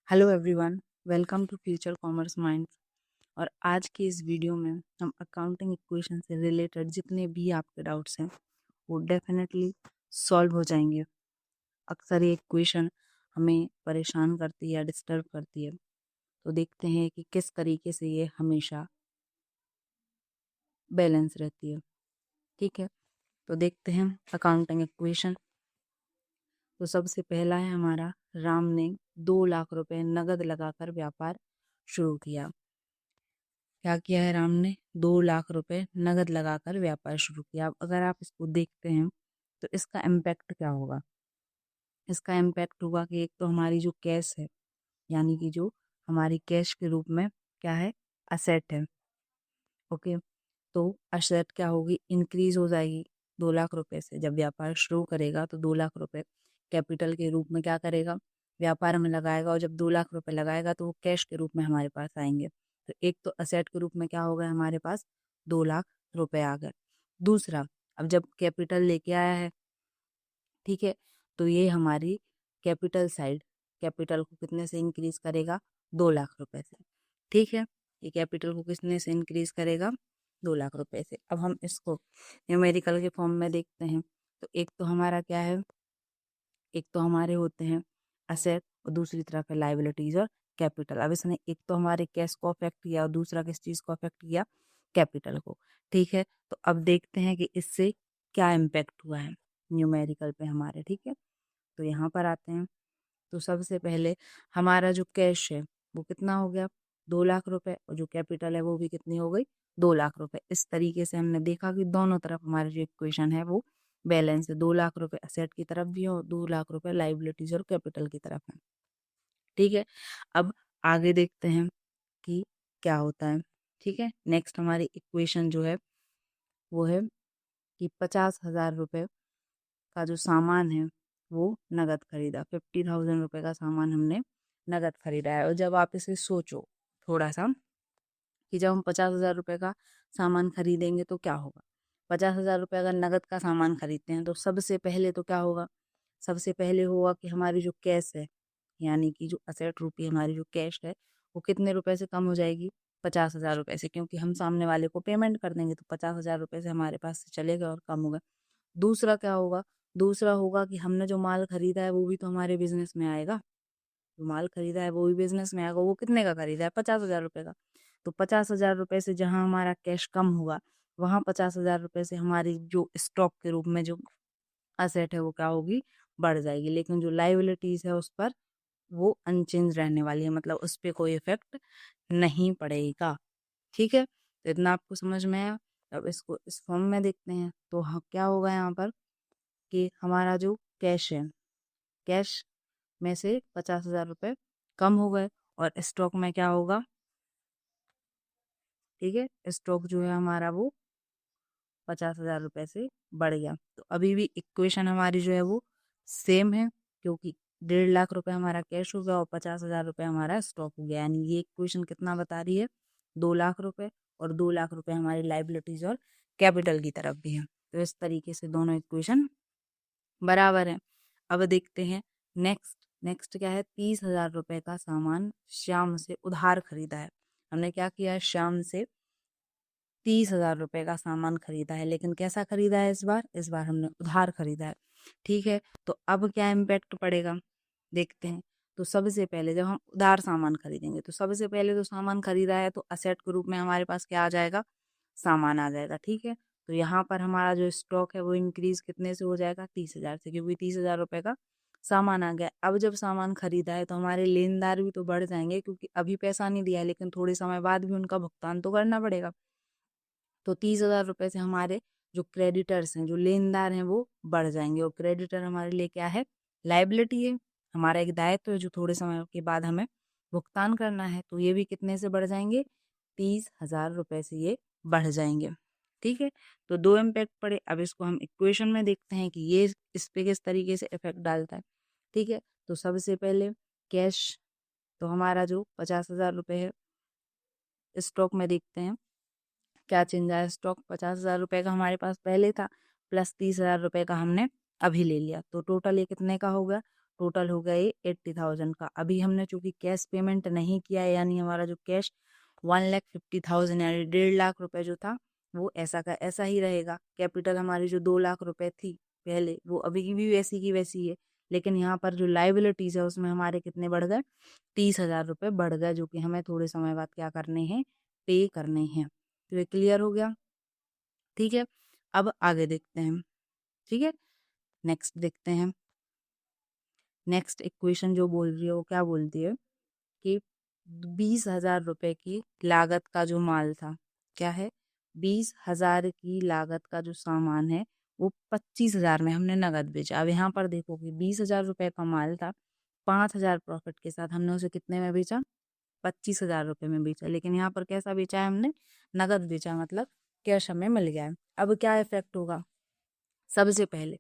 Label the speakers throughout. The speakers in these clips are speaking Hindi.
Speaker 1: Hello everyone, welcome to future commerce minds. और आज की इस वीडियो में हम अकाउंटिंग इक्वेशन से रिलेटेड जितने भी आपके डाउट्स हैं वो डेफिनेटली सॉल्व हो जाएंगे। अक्सर ये इक्वेशन हमें परेशान करती है या डिस्टर्ब करती है, तो देखते हैं कि किस तरीके से ये हमेशा बैलेंस रहती है। ठीक है, तो देखते हैं अकाउंटिंग इक्वेशन। तो सबसे पहला है हमारा, राम ने 2 लाख रुपए नगद लगाकर व्यापार शुरू किया। क्या किया है राम ने? 2 लाख रुपए नगद लगाकर व्यापार शुरू किया। अब अगर आप इसको देखते हैं तो इसका इम्पैक्ट क्या होगा? इसका इम्पैक्ट होगा कि एक तो हमारी जो कैश है, यानी कि जो हमारी कैश के रूप में क्या है, असेट है। ओके, तो असेट क्या होगी, इंक्रीज हो जाएगी 2 लाख रुपए से। जब व्यापार शुरू करेगा तो 2 लाख रुपए कैपिटल के रूप में क्या करेगा, व्यापार में लगाएगा। और जब 2 लाख रुपए लगाएगा तो वो कैश के रूप में हमारे पास आएंगे। तो एक तो असेट के रूप में क्या हो गया, हमारे पास 2 लाख रुपए आ गए। दूसरा, अब जब कैपिटल लेके आया है, ठीक है, तो ये हमारी कैपिटल साइड, कैपिटल को कितने से इंक्रीज करेगा, 2 लाख रुपए से। ठीक है, ये कैपिटल को कितने से इंक्रीज करेगा, 2 लाख रुपए से। अब हम इसको न्यूमेरिकल के फॉर्म में देखते हैं। तो एक तो हमारा क्या है, एक तो हमारे होते हैं असेट और दूसरी तरफ है लाइबिलिटीज और कैपिटल। अब इसने एक तो हमारे कैश को अफेक्ट किया और दूसरा किस चीज को अफेक्ट किया, कैपिटल को। ठीक है, तो अब देखते हैं कि इससे क्या इम्पेक्ट हुआ है न्यूमेरिकल पे हमारे। ठीक है, तो यहाँ पर आते हैं। तो सबसे पहले हमारा जो कैश है वो कितना हो गया, 2 लाख रुपए, और जो कैपिटल है वो भी कितनी हो गई, 2 लाख रुपए। इस तरीके से हमने देखा कि दोनों तरफ हमारी जो इक्वेशन है वो बैलेंस है। 2 लाख रुपए असेट की तरफ भी है और 2 लाख रुपए लाइबिलिटीज और कैपिटल की तरफ है। ठीक है, अब आगे देखते हैं कि क्या होता है। ठीक है, नेक्स्ट हमारी इक्वेशन जो है वो है कि 50,000 रुपए का जो सामान है वो नगद खरीदा। 50,000 रुपए का सामान हमने नगद खरीदा है। और जब आप इसे सोचो थोड़ा सा कि जब हम 50,000 रुपए का सामान खरीदेंगे तो क्या होगा। 50,000 रुपए अगर नगद का सामान खरीदते हैं तो सबसे पहले तो क्या होगा, सबसे पहले होगा कि हमारी जो कैश है, यानी कि जो असेट रूपी हमारी जो कैश है वो कितने रुपए से कम हो जाएगी, 50,000 रुपए से। क्योंकि हम सामने वाले को पेमेंट कर देंगे तो 50,000 रुपए से हमारे पास से चलेगा और कम होगा। दूसरा क्या होगा, दूसरा होगा कि हमने जो माल खरीदा है वो भी तो हमारे बिजनेस में आएगा। जो माल खरीदा है वो भी बिजनेस में आएगा। वो कितने का खरीदा है, 50,000 रुपए का। तो 50,000 रुपए से जहां हमारा कैश कम हुआ, वहां 50,000 रुपए से हमारी जो स्टॉक के रूप में जो असेट है वो क्या होगी, बढ़ जाएगी। लेकिन जो लाइबिलिटीज है उस पर वो अनचेंज रहने वाली है, मतलब उस पर कोई इफेक्ट नहीं पड़ेगा। ठीक है, तो इतना आपको समझ में आया। अब इसको इस फॉर्म में देखते हैं तो क्या होगा यहाँ पर कि हमारा जो कैश है, कैश में से 50,000 रुपए कम हो गए और स्टॉक में क्या होगा, ठीक है, स्टॉक जो है हमारा वो 50,000 रुपए से बढ़ गया। तो अभी भी इक्वेशन हमारी जो है वो सेम है, क्योंकि 1.5 लाख रुपए हमारा कैश हो गया और 50,000 रुपए हमारा स्टॉक हो गया। यानी ये इक्वेशन कितना बता रही है, 2 लाख रुपए, और 2 लाख रुपए हमारी लाइबिलिटीज और कैपिटल की तरफ भी है। तो इस तरीके से दोनों इक्वेशन बराबर है। अब देखते हैं नेक्स्ट। नेक्स्ट क्या है, 30,000 रुपए का सामान श्याम से उधार खरीदा है। हमने क्या किया है, श्याम से 30,000 रुपए का सामान खरीदा है। लेकिन कैसा खरीदा है, इस बार हमने उधार खरीदा है। ठीक है, तो अब क्या इम्पैक्ट पड़ेगा, देखते हैं। तो सबसे पहले जब हम उधार सामान खरीदेंगे तो सबसे पहले तो सामान खरीदा है तो असेट के रूप में हमारे पास क्या आ जाएगा, सामान आ जाएगा। ठीक है, तो यहाँ पर हमारा जो स्टॉक है वो इंक्रीज कितने से हो जाएगा, 30,000 से, क्योंकि 30,000 रुपए का सामान आ गया। अब जब सामान खरीदा है तो हमारे लेनदार भी तो बढ़ जाएंगे, क्योंकि अभी पैसा नहीं दिया है लेकिन थोड़े समय बाद भी उनका भुगतान तो करना पड़ेगा। तो 30,000 रुपए से हमारे जो क्रेडिटर्स हैं, जो लेनदार हैं, वो बढ़ जाएंगे। और क्रेडिटर हमारे लिए क्या है, लाइबिलिटी है, हमारा एक दायित्व है जो थोड़े समय के बाद हमें भुगतान करना है। तो ये भी कितने से बढ़ जाएंगे, 30,000 रुपए से ये बढ़ जाएंगे। ठीक है, तो दो इम्पैक्ट पड़े। अब इसको हम इक्वेशन में देखते हैं कि ये इस पे किस तरीके से इफेक्ट डालता है। ठीक है, तो सबसे पहले कैश, तो हमारा जो 50,000 रुपए है, स्टॉक में देखते हैं क्या चेंज आया। स्टॉक 50,000 रुपए का हमारे पास पहले था, प्लस 30,000 रुपए का हमने अभी ले लिया, तो टोटल ये कितने का हो गया, टोटल हो गया ये 80,000 का। अभी हमने चूंकि कैश पेमेंट नहीं किया है, यानी हमारा जो कैश 1,50,000 यानी 1.5 लाख रुपए जो था वो ऐसा का ऐसा ही रहेगा। कैपिटल हमारी जो 2 लाख रुपए थी पहले, वो अभी की भी वैसी की वैसी है, लेकिन यहाँ पर जो लाइबिलिटीज है उसमें हमारे कितने बढ़ गए, 30,000 रुपए बढ़ गए, जो कि हमें थोड़े समय बाद क्या करने हैं, पे करने हैं। तो ये क्लियर हो गया। ठीक है, अब आगे देखते हैं। ठीक है, नेक्स्ट देखते हैं। नेक्स्ट इक्वेशन जो बोल रही है वो क्या बोलती है कि 20,000 रुपए की लागत का जो माल था, क्या है, 20,000 की लागत का जो सामान है वो 25,000 में हमने नगद बेचा। अब यहाँ पर देखो कि 20,000 रुपए का माल था, 5,000 प्रॉफिट के साथ हमने उसे कितने में बेचा, 25,000 रुपए में बेचा। लेकिन यहाँ पर कैसा बेचा है हमने, नगद बेचा, मतलब कैश हमें मिल गया है। अब क्या इफेक्ट होगा, सबसे पहले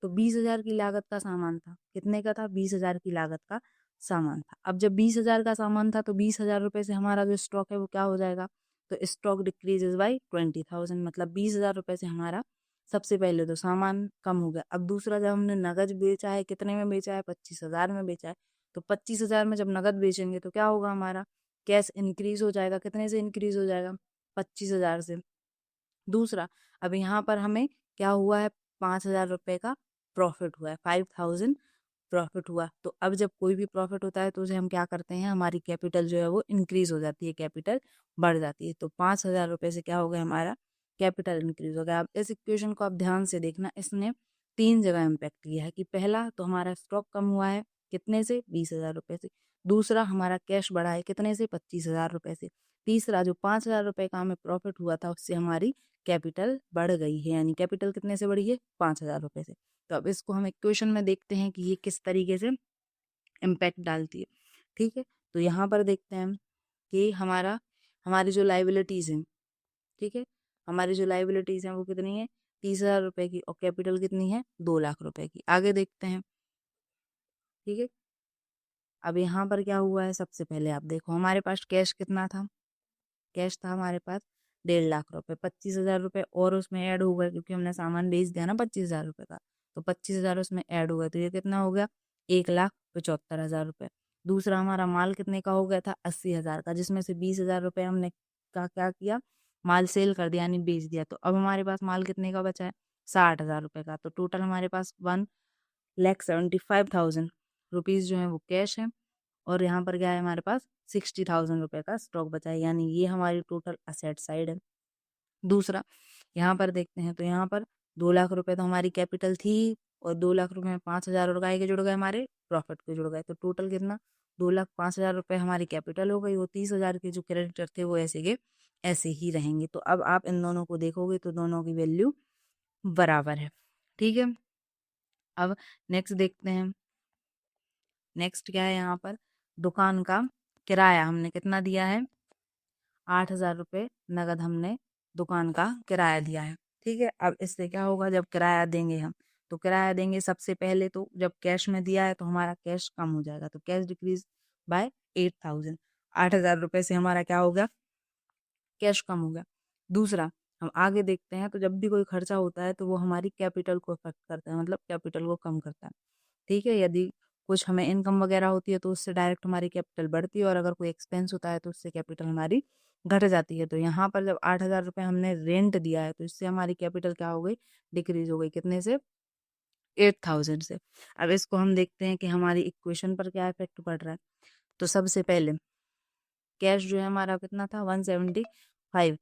Speaker 1: तो 20,000 की लागत का सामान था, कितने का था, 20,000 की लागत का सामान था। अब जब 20,000 का सामान था तो 20,000 रुपए से हमारा जो स्टॉक है वो क्या हो जाएगा, तो स्टॉक डिक्रीजेज बाई 20,000, मतलब 20,000 रुपए से हमारा सबसे पहले तो सामान कम हो गया। अब दूसरा, जब हमने नगद बेचा है, कितने में बेचा है, 25,000 में बेचा है, तो 25,000 में जब नगद बेचेंगे तो क्या होगा, हमारा कैश इंक्रीज हो जाएगा। कितने से इंक्रीज हो जाएगा, 25,000 से। दूसरा, अब यहाँ पर हमें क्या हुआ है, 5,000 रुपए का प्रॉफिट हुआ है, 5,000 प्रॉफिट हुआ। तो अब जब कोई भी प्रॉफिट होता है तो उसे हम क्या करते हैं, हमारी कैपिटल जो है वो इंक्रीज हो जाती है, कैपिटल बढ़ जाती है। तो 5,000 रुपए से क्या हो गया, हमारा कैपिटल इंक्रीज हो गया। अब इस इक्वेशन को आप ध्यान से देखना, इसने 3 जगह इम्पैक्ट किया है कि पहला तो हमारा स्टॉक कम हुआ है, कितने से, 20,000 रुपए से। दूसरा, हमारा कैश बढ़ा है, कितने से, 25,000 रुपए से। तीसरा, जो 5,000 रुपए का हमें प्रॉफिट हुआ था उससे हमारी कैपिटल बढ़ गई है, यानी कैपिटल कितने से बढ़ी है, 5,000 रुपए से। तो अब इसको हम इक्वेशन में देखते हैं कि ये किस तरीके से इम्पैक्ट डालती है। ठीक है, तो यहाँ पर देखते हैं हम कि हमारी जो लाइबिलिटीज हैं, ठीक है, हमारी जो लाइबिलिटीज हैं वो कितनी है, 30,000 रुपए की, और कैपिटल कितनी है, 2 लाख रुपए की। आगे देखते हैं। ठीक है, अब यहाँ पर क्या हुआ है, सबसे पहले आप देखो हमारे पास कैश कितना था, कैश था हमारे पास 1.5 लाख रुपए, 25,000 रुपए और उसमें ऐड हो गए क्योंकि हमने सामान बेच दिया ना 25,000 रुपए का, तो 25,000 उसमें ऐड हो गए, तो ये कितना हो गया, 1,75,000 रुपए। दूसरा, हमारा माल कितने का हो गया था, 80,000 का, जिसमें से 20,000 रुपए हमने का क्या किया, माल सेल कर दिया यानी बेच दिया। तो अब हमारे पास माल कितने का बचा है, 60,000 रुपए का। तो टोटल हमारे पास 1,75,000 रुपीज जो है वो कैश है, और यहाँ पर क्या है, हमारे पास 60,000 रुपए का स्टॉक बचा है, यानी ये हमारी टोटल असेट साइड है। दूसरा, यहाँ पर देखते हैं तो यहाँ पर 2 लाख रुपए तो हमारी कैपिटल थी, और 2 लाख रुपए में 5,000 और गाय के जुड़ गए, हमारे प्रॉफिट के जुड़ गए, तो टोटल कितना, 2,05,000 रुपए हमारी कैपिटल हो गई। वो 30,000 के जो क्रेडिटर थे वो ऐसे के ऐसे ही रहेंगे। तो अब आप इन दोनों को देखोगे तो दोनों की वैल्यू बराबर है। ठीक है, अब नेक्स्ट देखते हैं। नेक्स्ट क्या है, यहाँ पर दुकान का किराया हमने कितना दिया है, 8,000 रुपये नगद हमने दुकान का किराया दिया है। ठीक है, अब इससे क्या होगा, जब किराया देंगे हम, तो किराया देंगे सबसे पहले तो जब कैश में दिया है तो हमारा कैश कम हो जाएगा, तो कैश डिक्रीज बाय 8,000, 8,000 रुपये से हमारा क्या हो गया, कैश कम हो गया। दूसरा, हम आगे देखते हैं तो जब भी कोई खर्चा होता है तो वो हमारी कैपिटल को अफेक्ट करता है, मतलब कैपिटल को कम करता है। ठीक है, यदि कुछ हमें इनकम वगैरह होती है तो उससे डायरेक्ट हमारी कैपिटल बढ़ती है, और अगर कोई एक्सपेंस होता है तो उससे कैपिटल हमारी घट जाती है। तो यहाँ पर जब 8,000 रुपये हमने रेंट दिया है तो इससे हमारी कैपिटल क्या हो गई, डिक्रीज हो गई, कितने से, 8,000 से। अब इसको हम देखते हैं कि हमारी इक्वेशन पर क्या इफेक्ट पड़ रहा है। तो सबसे पहले कैश जो है हमारा कितना था, 175,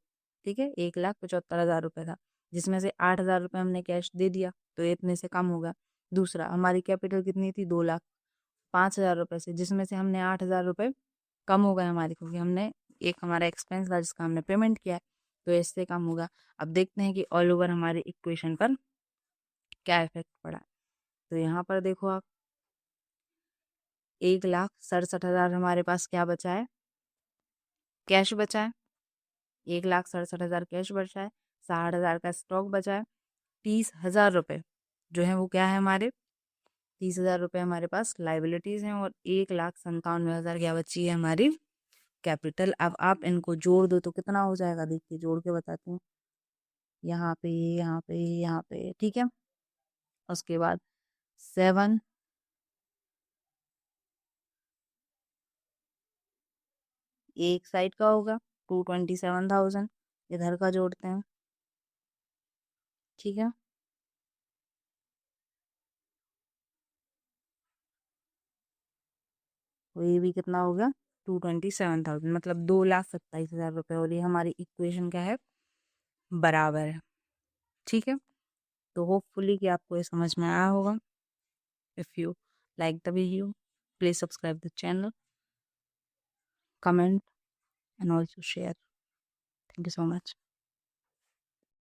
Speaker 1: ठीक है, 1,75,000 रुपये था, जिसमें से 8,000 रुपये हमने कैश दे दिया तो ये इतने से कम होगा। दूसरा, हमारी कैपिटल कितनी थी, 2,05,000 रुपये से, जिसमें से हमने 8,000 रुपये कम हो गए हमारे, क्योंकि हमने एक हमारा एक्सपेंस था जिसका हमने पेमेंट किया है, तो इससे कम होगा। अब देखते हैं कि ऑल ओवर हमारी इक्वेशन पर क्या इफेक्ट पड़ा है। तो यहाँ पर देखो आप, 1,67,000 हमारे पास क्या बचा है, कैश बचा है, 1,67,000 कैश बचा है, 60,000 का स्टॉक बचा है, 30,000 रुपये जो है वो क्या है हमारे, 30,000 रुपये हमारे पास लाइबिलिटीज हैं, और 1,97,000 क्या बची है हमारी कैपिटल। अब आप इनको जोड़ दो तो कितना हो जाएगा, देखिए जोड़ के बताती हूँ, यहाँ पे, यहाँ पे, यहाँ पे, ठीक है, उसके बाद 7 एक साइड का होगा 227,000, इधर का जोड़ते हैं। ठीक है, तो ये भी कितना हो गया 227,000, मतलब 2,27,000 रुपये। और ये हमारी इक्वेशन क्या है, बराबर है। ठीक है, तो होपफुली कि आपको ये समझ में आया होगा। If you like the video, please subscribe the channel, comment and also share. Thank you so much.